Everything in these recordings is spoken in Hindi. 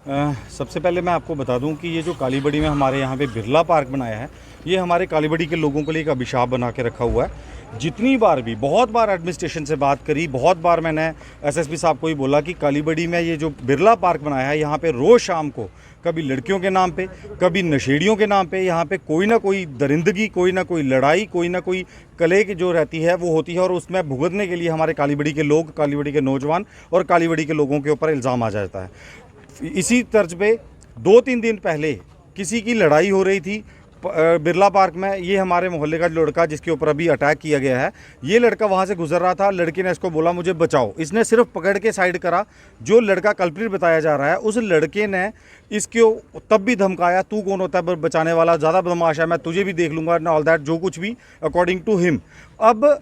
सबसे पहले मैं आपको बता दूं कि ये जो कालीबड़ी में हमारे यहाँ पे बिरला पार्क बनाया है, ये हमारे कालीबड़ी के लोगों के लिए एक अभिशाप बना के रखा हुआ है। जितनी बार भी, बहुत बार एडमिनिस्ट्रेशन से बात करी, बहुत बार मैंने एसएसपी साहब को ही बोला कि कालीबड़ी में ये जो बिरला पार्क बनाया है, यहाँ पे रोज़ शाम को कभी लड़कियों के नाम पे, कभी नशेड़ियों के नाम पे यहाँ पे कोई ना कोई दरिंदगी, कोई ना कोई लड़ाई, कोई ना कोई कले की जो रहती है वो होती है, और उसमें भुगतने के लिए हमारे कालीबड़ी के लोग, कालीबड़ी के नौजवान और कालीबड़ी के लोगों के ऊपर इल्ज़ाम आ जाता है। इसी तर्ज पे 2-3 दिन पहले किसी की लड़ाई हो रही थी बिरला पार्क में। ये हमारे मोहल्ले का जो लड़का जिसके ऊपर अभी अटैक किया गया है, ये लड़का वहाँ से गुजर रहा था। लड़के ने इसको बोला मुझे बचाओ, इसने सिर्फ पकड़ के साइड करा। जो लड़का कल्प्रिट बताया जा रहा है, उस लड़के ने इसको तब भी धमकाया, तू कौन होता है बचाने वाला, ज़्यादा बदमाश है, मैं तुझे भी देख लूँगा, ऑल दैट, जो कुछ भी अकॉर्डिंग टू हिम। अब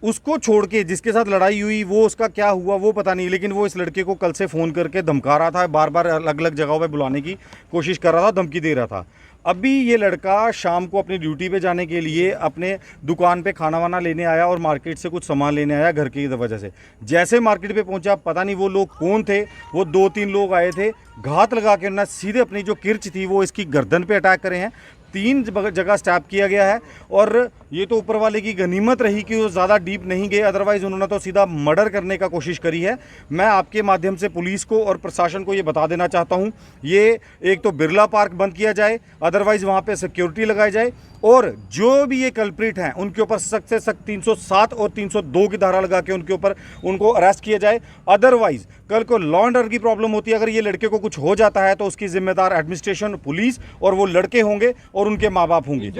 उसको छोड़ के जिसके साथ लड़ाई हुई, वो उसका क्या हुआ वो पता नहीं, लेकिन वो इस लड़के को कल से फ़ोन करके धमका रहा था, बार बार अलग अलग जगहों पे बुलाने की कोशिश कर रहा था, धमकी दे रहा था। अभी ये लड़का शाम को अपनी ड्यूटी पे जाने के लिए अपने दुकान पे खाना वाना लेने आया और मार्केट से कुछ सामान लेने आया घर की वजह से। जैसे मार्केट पे पहुंचा, पता नहीं वो लोग कौन थे, वो 2-3 लोग आए थे, घात लगा के उन्होंने सीधे अपनी जो किर्च थी वो इसकी गर्दन पे अटैक करे हैं। 3 जगह स्टैप किया गया है, और ये तो ऊपर वाले की गनीमत रही कि वो ज़्यादा डीप नहीं गए, अदरवाइज़ उन्होंने तो सीधा मर्डर करने का कोशिश करी है। मैं आपके माध्यम से पुलिस को और प्रशासन को ये बता देना चाहता हूँ, ये एक तो बिरला पार्क बंद किया जाए, अदरवाइज़ वहाँ पे सिक्योरिटी लगाई जाए, और जो भी ये कल्प्रिट हैं उनके ऊपर सख्त से सख्त 307 और 302 की धारा लगा के उनके ऊपर उनको अरेस्ट किया जाए। अदरवाइज़ कल को लॉ एंड ऑर्डर की प्रॉब्लम होती है, अगर ये लड़के को कुछ हो जाता है तो उसकी जिम्मेदार एडमिनिस्ट्रेशन, पुलिस और वो लड़के होंगे और उनके माँ बाप होंगे।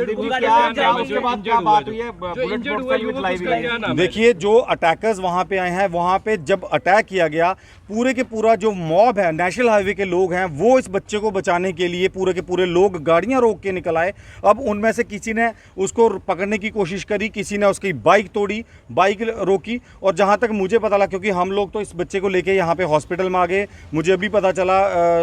देखिए, जो अटैकर्स वहाँ पे आए हैं, वहाँ पे जब अटैक किया गया, पूरे के पूरा जो मॉब है, नेशनल हाईवे के लोग हैं, वो इस बच्चे को बचाने के लिए पूरे के पूरे लोग गाड़ियाँ रोक के निकल आए। अब उनमें से किसी ने उसको पकड़ने की कोशिश करी, किसी ने उसकी बाइक तोड़ी, बाइक रोकी, और जहाँ तक मुझे पता लगा, क्योंकि हम लोग तो इस बच्चे को लेके यहाँ पे हॉस्पिटल में आ गए, मुझे अभी पता चला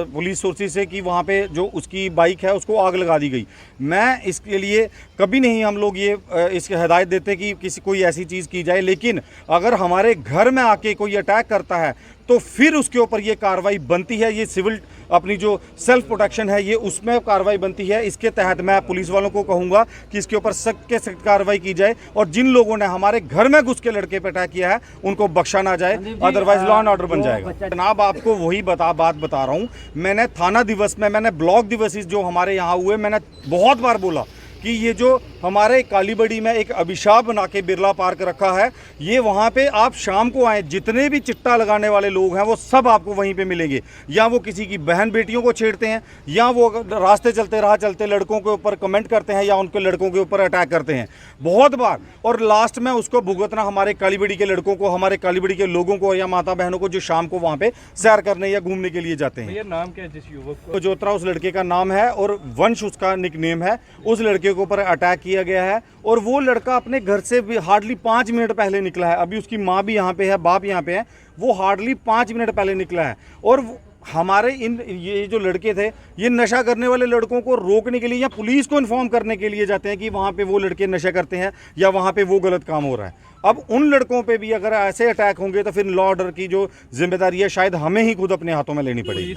पुलिस सोर्सेज से कि वहाँ पे जो उसकी बाइक है उसको आग लगा दी गई। मैं इसके लिए कभी नहीं हम लोग ये इसकी हिदायत देते कि किसी कोई ऐसी चीज़ की जाए, लेकिन अगर हमारे घर में आके कोई अटैक करता है तो फिर उसके ऊपर ये कार्रवाई बनती है। ये सिविल अपनी जो सेल्फ प्रोटेक्शन है, ये उसमें कार्रवाई बनती है। इसके तहत मैं पुलिस वालों को कहूँगा कि इसके ऊपर सख्त से सख्त कार्रवाई की जाए, और जिन लोगों ने हमारे घर में घुस के लड़के पे अटैक किया है उनको बख्शा ना जाए, अदरवाइज लॉ एंड ऑर्डर बन जाएगा। जनाब, आपको वही बात बता रहा हूँ। मैंने थाना दिवस में, मैंने ब्लॉक दिवस जो हमारे यहाँ हुए, मैंने बहुत बार बोला कि ये जो हमारे कालीबड़ी में एक अभिशाप बना के बिरला पार्क रखा है, ये वहाँ पे आप शाम को आएँ, जितने भी चिट्टा लगाने वाले लोग हैं वो सब आपको वहीं पे मिलेंगे। या वो किसी की बहन बेटियों को छेड़ते हैं, या वो रास्ते चलते राह चलते लड़कों के ऊपर कमेंट करते हैं, या उनके लड़कों के ऊपर अटैक करते हैं बहुत बार, और लास्ट में उसको भुगतना हमारे कालीबड़ी के लड़कों को, हमारे कालीबड़ी के लोगों को, या माता बहनों को जो शाम को वहाँ पे सैर करने या घूमने के लिए जाते हैं। नाम क्या है जिस युवक तो जोत्रा उस लड़के का नाम है, और वंश उसका निकनेम है। उस लड़के के ऊपर अटैक किया गया है, और वो लड़का अपने घर से भी हार्डली 5 मिनट पहले निकला है। अभी उसकी माँ भी यहाँ पे है, बाप यहाँ पे है, वो हार्डली 5 मिनट पहले निकला है। और हमारे ये जो लड़के थे, ये नशा करने वाले लड़कों को रोकने के लिए या पुलिस को इन्फॉर्म करने के लिए जाते हैं कि वहाँ पे वो लड़के नशा करते हैं या वहाँ पे वो गलत काम हो रहा है। अब उन लड़कों पे भी अगर ऐसे अटैक होंगे तो फिर लॉ ऑर्डर की जो जिम्मेदारी है शायद हमें ही खुद अपने हाथों में लेनी पड़ेगी।